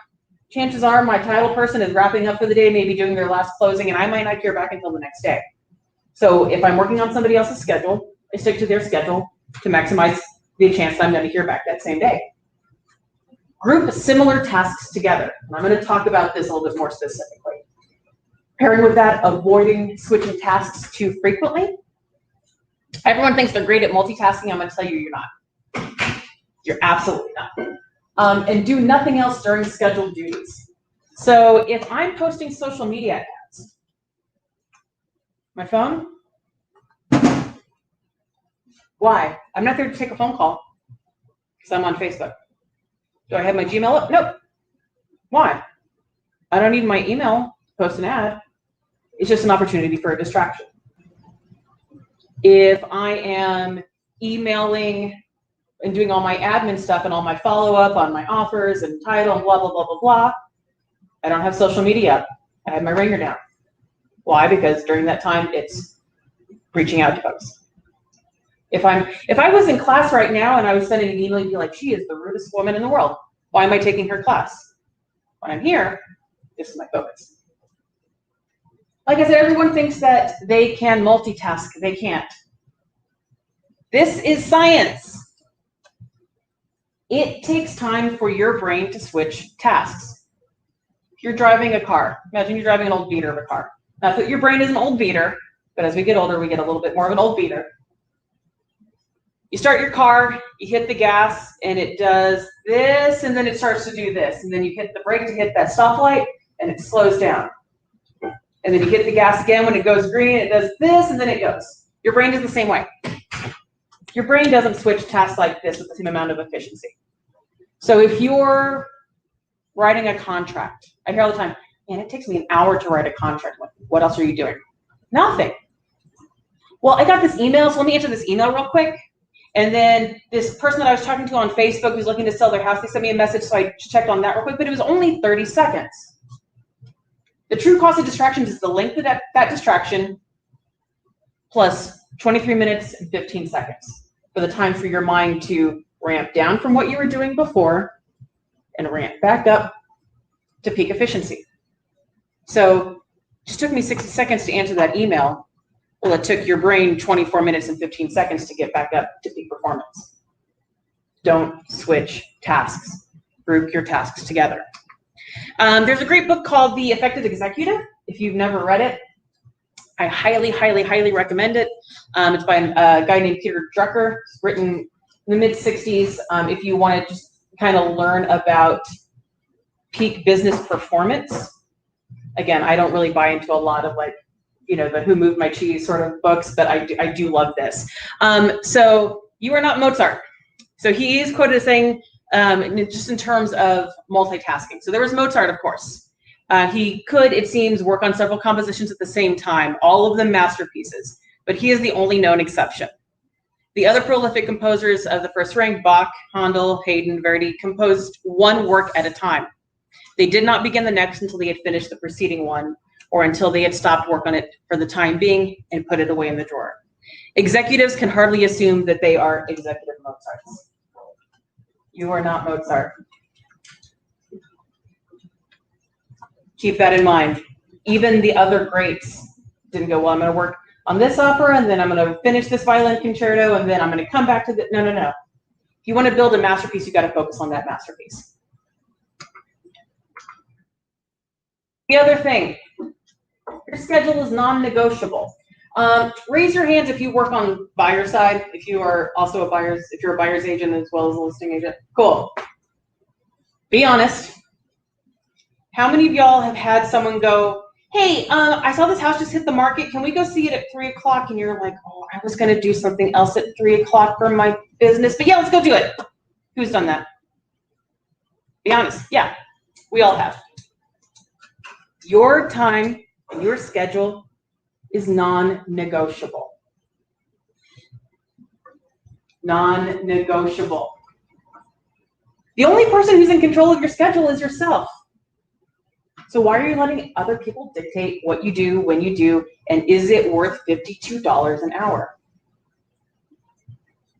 chances are my title person is wrapping up for the day, maybe doing their last closing, and I might not hear back until the next day. So if I'm working on somebody else's schedule, I stick to their schedule to maximize the chance that I'm going to hear back that same day. Group similar tasks together. And I'm going to talk about this a little bit more specifically. Pairing with that, avoiding switching tasks too frequently. Everyone thinks they're great at multitasking. I'm going to tell you, you're not. You're absolutely not. And do nothing else during scheduled duties. So if I'm posting social media ads, my phone, why? I'm not there to take a phone call because I'm on Facebook. Do I have my Gmail up? Nope. Why? I don't need my email to post an ad. It's just an opportunity for a distraction. If I am emailing and doing all my admin stuff and all my follow-up on my offers and title and blah, blah, blah, blah, blah, I don't have social media up. I have my ringer down. Why? Because during that time, it's reaching out to folks. If I was in class right now and I was sending an email, you'd be like, she is the rudest woman in the world. Why am I taking her class? When I'm here, this is my focus. Like I said, everyone thinks that they can multitask. They can't. This is science. It takes time for your brain to switch tasks. If you're driving a car, imagine you're driving an old beater of a car. Not that your brain is an old beater, but as we get older, we get a little bit more of an old beater. You start your car, you hit the gas, and it does this, and then it starts to do this. And then you hit the brake to hit that stoplight, and it slows down. And then you hit the gas again when it goes green, it does this, and then it goes. Your brain is the same way. Your brain doesn't switch tasks like this with the same amount of efficiency. So if you're writing a contract, I hear all the time, man, it takes me an hour to write a contract. What else are you doing? Nothing. Well, I got this email, so let me answer this email real quick. And then this person that I was talking to on Facebook who's looking to sell their house, they sent me a message, so I checked on that real quick, but it was only 30 seconds. The true cost of distractions is the length of that distraction plus 23 minutes and 15 seconds for the time for your mind to ramp down from what you were doing before and ramp back up to peak efficiency. So it just took me 60 seconds to answer that email. Well, it took your brain 24 minutes and 15 seconds to get back up to peak performance. Don't switch tasks. Group your tasks together. There's a great book called The Effective Executive. If you've never read it, I highly, highly, highly recommend it. It's by a guy named Peter Drucker. It's written in the mid-60s. If you want to just kind of learn about peak business performance. Again, I don't really buy into a lot of like, you know, the Who Moved My Cheese sort of books, but I do love this. So you are not Mozart. So he is quoted as saying, just in terms of multitasking. So there was Mozart, of course. He could, it seems, work on several compositions at the same time, all of them masterpieces, but he is the only known exception. The other prolific composers of the first rank, Bach, Handel, Haydn, Verdi, composed one work at a time. They did not begin the next until they had finished the preceding one, or until they had stopped work on it for the time being and put it away in the drawer. Executives can hardly assume that they are executive Mozarts. You are not Mozart. Keep that in mind. Even the other greats didn't go, well, I'm going to work on this opera, and then I'm going to finish this violin concerto, and then I'm going to come back to the, no, no, no. If you want to build a masterpiece, you got to focus on that masterpiece. The other thing, your schedule is non-negotiable. Raise your hands if you work on buyer side, if you are also if you're a buyer's agent as well as a listing agent. Cool. Be honest. How many of y'all have had someone go, hey, I saw this house just hit the market. Can we go see it at 3 o'clock? And you're like, oh, I was going to do something else at 3 o'clock for my business, but yeah, let's go do it. Who's done that? Be honest. Yeah, we all have. Your time and your schedule is non-negotiable. Non-negotiable. The only person who's in control of your schedule is yourself. So why are you letting other people dictate what you do, when you do, and is it worth $52 an hour?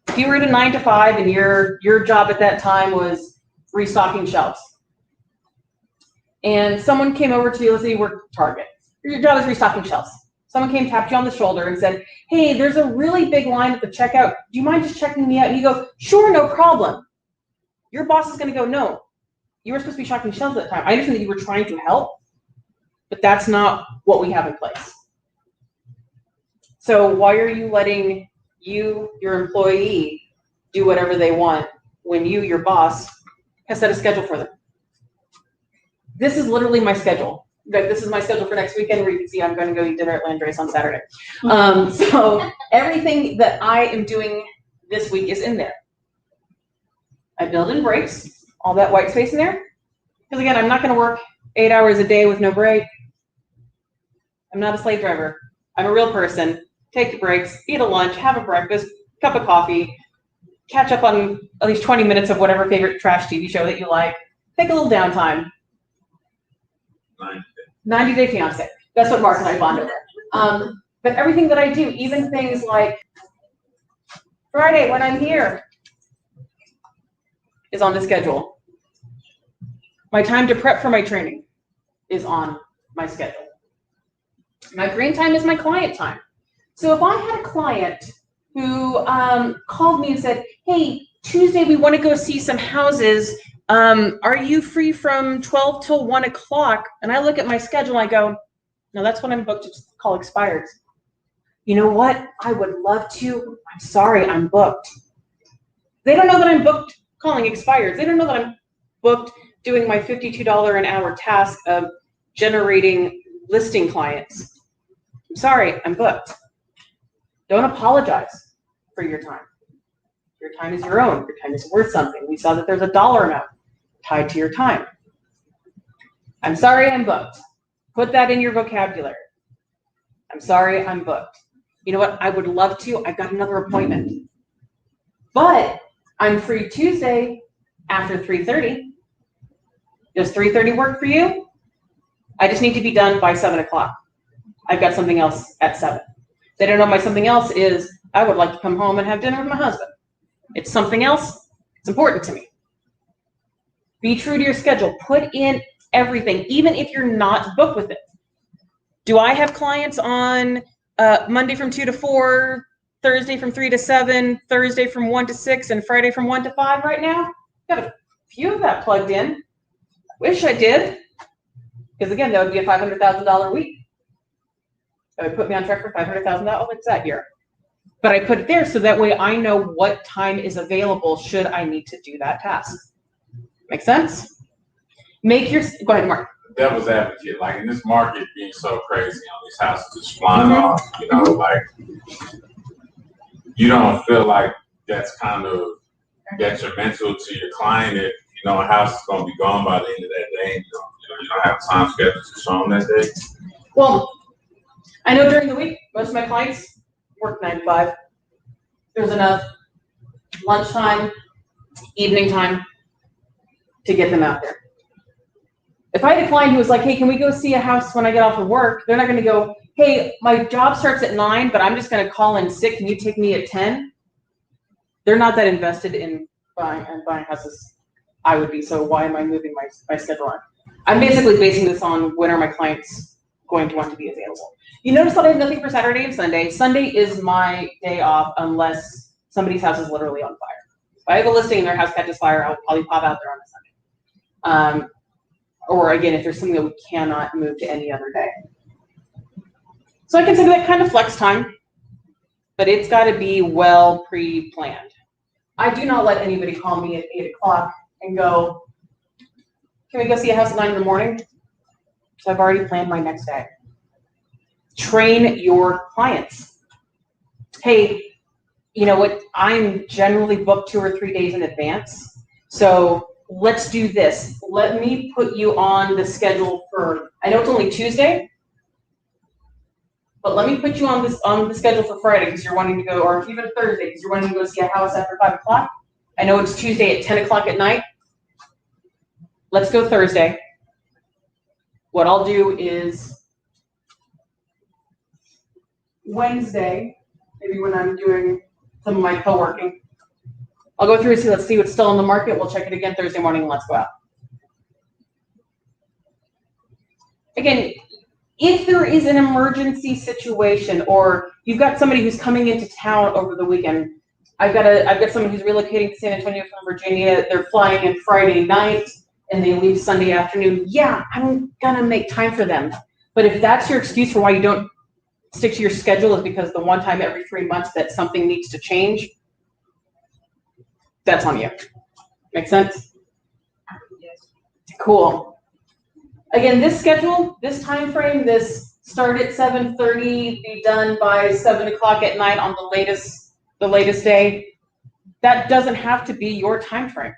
If you were at a 9 to 5 and your job at that time was restocking shelves, and someone came over to you, let's say you work Target, your job is restocking shelves. Someone came, tapped you on the shoulder and said, hey, there's a really big line at the checkout. Do you mind just checking me out? And you go, sure, no problem. Your boss is going to go, no, you were supposed to be stocking shelves at that time. I understand that you were trying to help, but that's not what we have in place. So why are you letting your employee, do whatever they want when you, your boss, has set a schedule for them? This is literally my schedule. This is my schedule for next weekend, where you can see I'm going to go eat dinner at Landrace on Saturday. So everything that I am doing this week is in there. I build in breaks, all that white space in there. Because again, I'm not going to work 8 hours a day with no break. I'm not a slave driver. I'm a real person. Take the breaks, eat a lunch, have a breakfast, cup of coffee, catch up on at least 20 minutes of whatever favorite trash TV show that you like. Take a little downtime. 90 Day Fiance. That's what Mark and I bond over. But everything that I do, even things like Friday when I'm here, is on the schedule. My time to prep for my training is on my schedule. My green time is my client time. So if I had a client who called me and said, hey, Tuesday we want to go see some houses. Are you free from 12 till 1 o'clock? And I look at my schedule and I go, no, that's when I'm booked to call expireds. You know what? I would love to. I'm sorry, I'm booked. They don't know that I'm booked calling expireds. They don't know that I'm booked doing my $52 an hour task of generating listing clients. I'm sorry, I'm booked. Don't apologize for your time. Your time is your own. Your time is worth something. We saw that there's a dollar amount tied to your time. I'm sorry, I'm booked. Put that in your vocabulary. I'm sorry, I'm booked. You know what? I would love to. I've got another appointment. But I'm free Tuesday after 3:30. Does 3:30 work for you? I just need to be done by 7 o'clock. I've got something else at 7. They don't know my something else is I would like to come home and have dinner with my husband. It's something else. It's important to me. Be true to your schedule. Put in everything, even if you're not booked with it. Do I have clients on Monday from 2 to 4, Thursday from 3 to 7, Thursday from 1 to 6, and Friday from 1 to 5 right now? Got a few of that plugged in. Wish I did. Because again, that would be a $500,000 week. That would put me on track for $500,000 that year. But I put it there so that way I know what time is available should I need to do that task. Make sense? Go ahead, Mark. Devil's advocate, like in this market being so crazy, these houses just flying off, like you don't feel like that's kind of detrimental to your client if a house is going to be gone by the end of that day. And, you don't have time schedule to show them that day. Well, I know during the week most of my clients work 9 to 5. There's enough lunchtime, evening time to get them out there. If I had a client who was like, hey, can we go see a house when I get off of work? They're not going to go, hey, my job starts at 9, but I'm just going to call in sick. Can you take me at 10? They're not that invested in buying houses. I would be, so why am I moving my schedule on? I'm basically basing this on when are my clients going to want to be available. You notice that I have nothing for Saturday and Sunday. Sunday is my day off unless somebody's house is literally on fire. If I have a listing and their house catches fire, I'll probably pop out there on a Sunday. Or again, if there's something that we cannot move to any other day. So I consider that kind of flex time, but it's got to be well pre-planned. I do not let anybody call me at 8 o'clock and go, can we go see a house at 9 in the morning? So I've already planned my next day. Train your clients. Hey, you know what? I'm generally booked 2 or 3 days in advance. So let's do this. Let me put you on the schedule for, I know it's only Tuesday, but let me put you on the schedule for Friday because you're wanting to go, or even Thursday because you're wanting to go see a house after 5 o'clock. I know it's Tuesday at 10 o'clock at night. Let's go Thursday. What I'll do is Wednesday, maybe when I'm doing some of my co-working, I'll go through and let's see what's still on the market. We'll check it again Thursday morning and let's go out. Again, if there is an emergency situation or you've got somebody who's coming into town over the weekend, I've got someone who's relocating to San Antonio from Virginia. They're flying in Friday night and they leave Sunday afternoon. Yeah, I'm gonna make time for them. But if that's your excuse for why you don't stick to your schedule is because the one time every 3 months that something needs to change, that's on you. Make sense? Yes. Cool. Again, this schedule, this time frame, this start at 7:30, be done by 7 o'clock at night on the latest day, that doesn't have to be your time frame.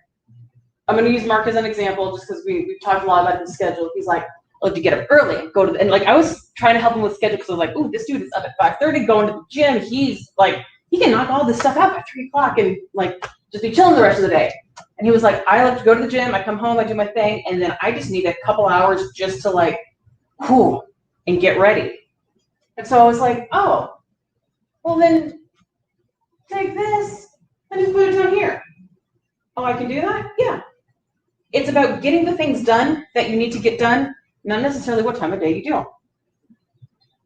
I'm going to use Mark as an example just because we've talked a lot about his schedule. He's like, I like to get up early and go to and like I was trying to help him with schedule because I was like, ooh, this dude is up at 5:30 going to the gym. He's like, he can knock all this stuff out by 3 o'clock and like just be chilling the rest of the day. And he was like, I like to go to the gym, I come home, I do my thing, and then I just need a couple hours just to like, whew, and get ready. And so I was like, oh, well then take this and just put it down here. Oh, I can do that? Yeah. It's about getting the things done that you need to get done, not necessarily what time of day you do them.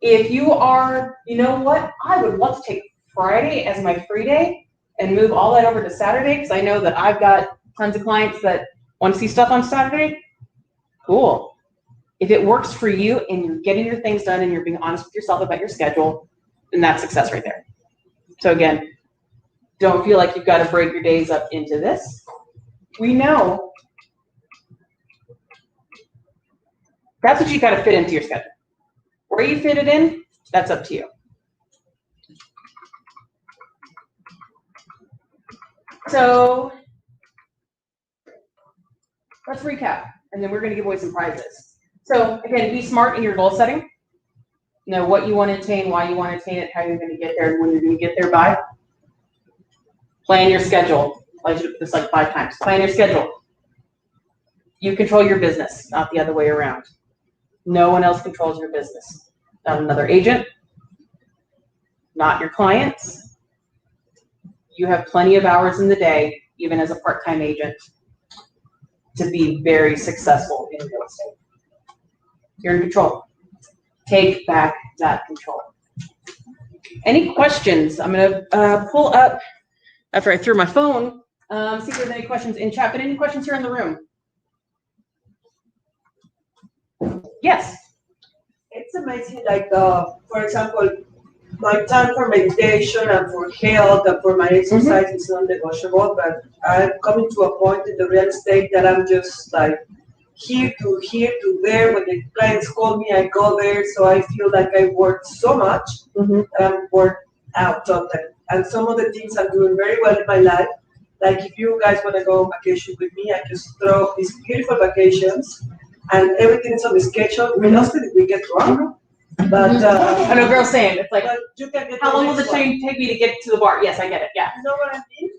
If you are, you know what, I would love to take Friday as my free day and move all that over to Saturday because I know that I've got tons of clients that want to see stuff on Saturday. Cool. If it works for you and you're getting your things done and you're being honest with yourself about your schedule, then that's success right there. So again, don't feel like you've got to break your days up into this. We know that's what you got to fit into your schedule. Where you fit it in, that's up to you. So let's recap, and then we're going to give away some prizes. So again, be smart in your goal setting. Know what you want to attain, why you want to attain it, how you're going to get there, and when you're going to get there by. Plan your schedule. I should have put this like 5 times. Plan your schedule. You control your business, not the other way around. No one else controls your business. Not another agent, not your clients. You have plenty of hours in the day, even as a part-time agent, to be very successful in real estate. You're in control. Take back that control. Any questions? I'm going to pull up, after I threw my phone, see if there's any questions in chat, but any questions here in the room? Yes. It's amazing, like, for example, my time for meditation and for health and for my exercise is non-negotiable, but I'm coming to a point in the real estate that I'm just like here to there. When the clients call me, I go there, so I feel like I work so much that I'm worked out totally. And some of the things I'm doing very well in my life, like if you guys want to go on vacation with me, I just throw these beautiful vacations and everything is on the schedule. We lost it if we get wrong. But I know girls saying it's like, but you can get how the long will the next one. train take me to get to the bar? Yes, I get it. Yeah. You know what I mean?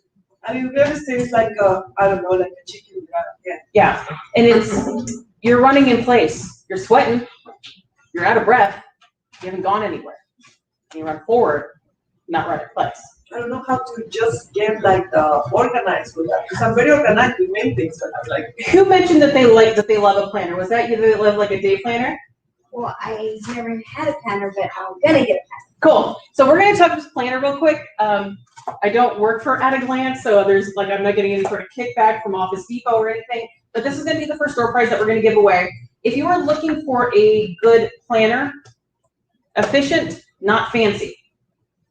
I mean, real estate is like I don't know, like a chicken run. Yeah. Yeah. And it's, you're running in place. You're sweating. You're out of breath. You haven't gone anywhere. You run forward, not run in place. I don't know how to just get like organized with that because I'm very organized with many things, but I'm like. Who mentioned that they love a planner? Was that you that love like a day planner? Well, I never had a planner, but I'm gonna get a planner. Cool. So we're going to talk about planner real quick. I don't work for At a Glance, so there's like I'm not getting any sort of kickback from Office Depot or anything. But this is going to be the first door prize that we're going to give away. If you are looking for a good planner, efficient, not fancy.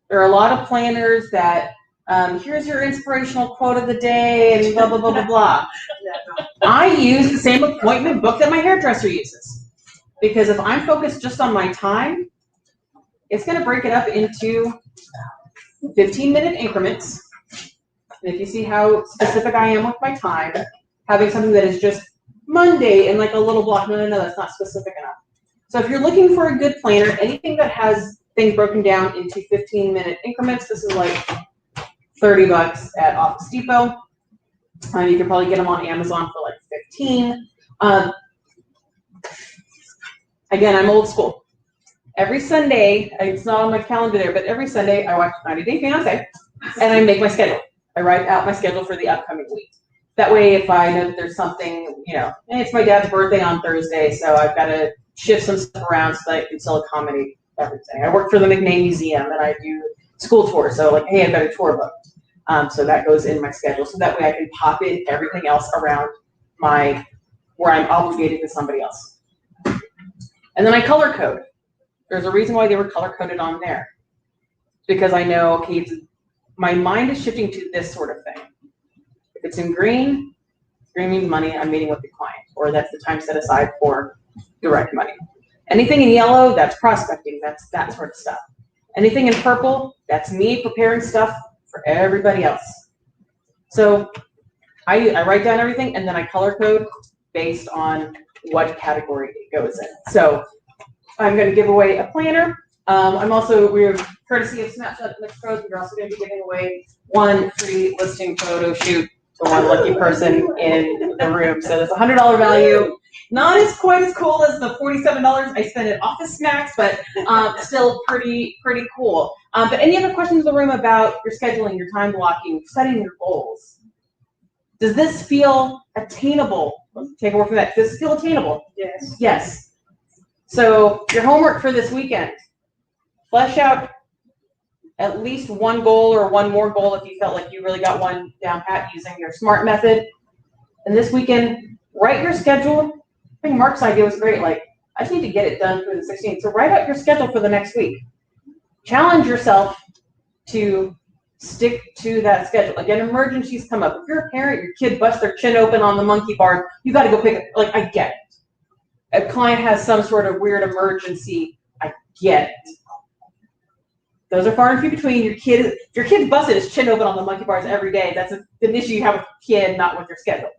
There are a lot of planners that here's your inspirational quote of the day and blah blah blah blah blah. I use the same appointment book that my hairdresser uses. Because if I'm focused just on my time, it's going to break it up into 15-minute increments. And if you see how specific I am with my time, having something that is just Monday and like a little block, no, that's not specific enough. So if you're looking for a good planner, anything that has things broken down into 15-minute increments, this is like $30 at Office Depot. You can probably get them on Amazon for like 15. Again, I'm old school. Every Sunday, it's not on my calendar there, but every Sunday I watch 90 Day Fiancé and I make my schedule. I write out my schedule for the upcoming week. That way, if I know that there's something, you know, hey, it's my dad's birthday on Thursday, so I've got to shift some stuff around so that I can still accommodate everything. I work for the McNay Museum and I do school tours, so like, hey, I've got a tour booked. So that goes in my schedule. So that way I can pop in everything else around where I'm obligated to somebody else. And then I color code. There's a reason why they were color coded on there. Because I know, okay, my mind is shifting to this sort of thing. If it's in green, green means money, I'm meeting with the client, or that's the time set aside for direct money. Anything in yellow, that's prospecting, that's that sort of stuff. Anything in purple, that's me preparing stuff for everybody else. So I write down everything and then I color code based on what category it goes in. So I'm going to give away a planner. We're courtesy of Snapshot Mixed Pros, we're also going to be giving away one free listing photo shoot to one lucky person in the room. So that's a $100 value. Not as quite as cool as the $47 I spent at Office Max, but still pretty cool. But any other questions in the room about your scheduling, your time blocking, setting your goals? Does this feel attainable? Let's take a word from that. Does this feel attainable? Yes. Yes. So your homework for this weekend, flesh out at least one goal or one more goal if you felt like you really got one down pat using your SMART method. And this weekend, write your schedule. I think Mark's idea was great. Like, I just need to get it done through the 16th. So write out your schedule for the next week. Challenge yourself to stick to that schedule. Again, emergencies come up. If you're a parent, your kid busts their chin open on the monkey bars, you got to go pick it. Like, I get it. A client has some sort of weird emergency. I get it. Those are far and few between. Your kid's busted his chin open on the monkey bars every day. That's an issue you have with your kid, not with your schedule.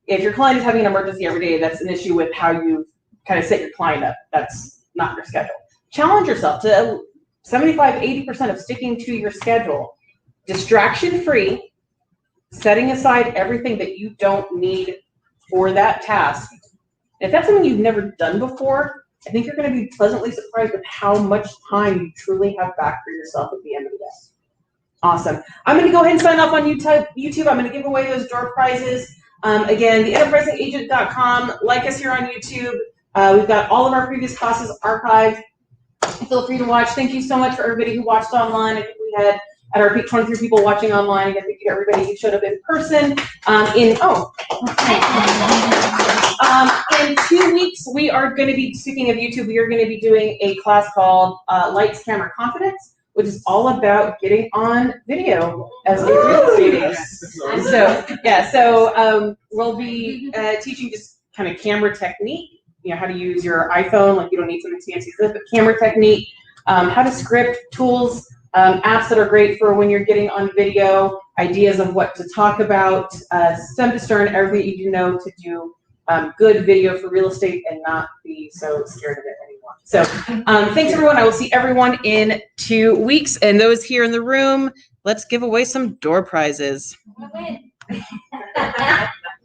If your client is having an emergency every day, that's an issue with how you kind of set your client up. That's not your schedule. Challenge yourself to 75–80% of sticking to your schedule. Distraction-free, setting aside everything that you don't need for that task. If that's something you've never done before, I think you're going to be pleasantly surprised with how much time you truly have back for yourself at the end of the day. Awesome. I'm going to go ahead and sign off on YouTube. I'm going to give away those door prizes. Again, theenterprisingagent.com. Like us here on YouTube. We've got all of our previous classes archived. Feel free to watch. Thank you so much for everybody who watched online. I think we had at our peak 23 people watching online. Again, thank you to everybody who showed up in person. In 2 weeks, we are going to be, speaking of YouTube, we are going to be doing a class called Lights, Camera, Confidence, which is all about getting on video as a real estate agent. So we'll be teaching just kind of camera technique, how to use your iPhone, like you don't need something fancy for this, but camera technique, how to script, tools, apps that are great for when you're getting on video, ideas of what to talk about, stem to stern, everything you need to know to do good video for real estate and not be so scared of it anymore. So thanks everyone. I will see everyone in 2 weeks. And those here in the room, let's give away some door prizes.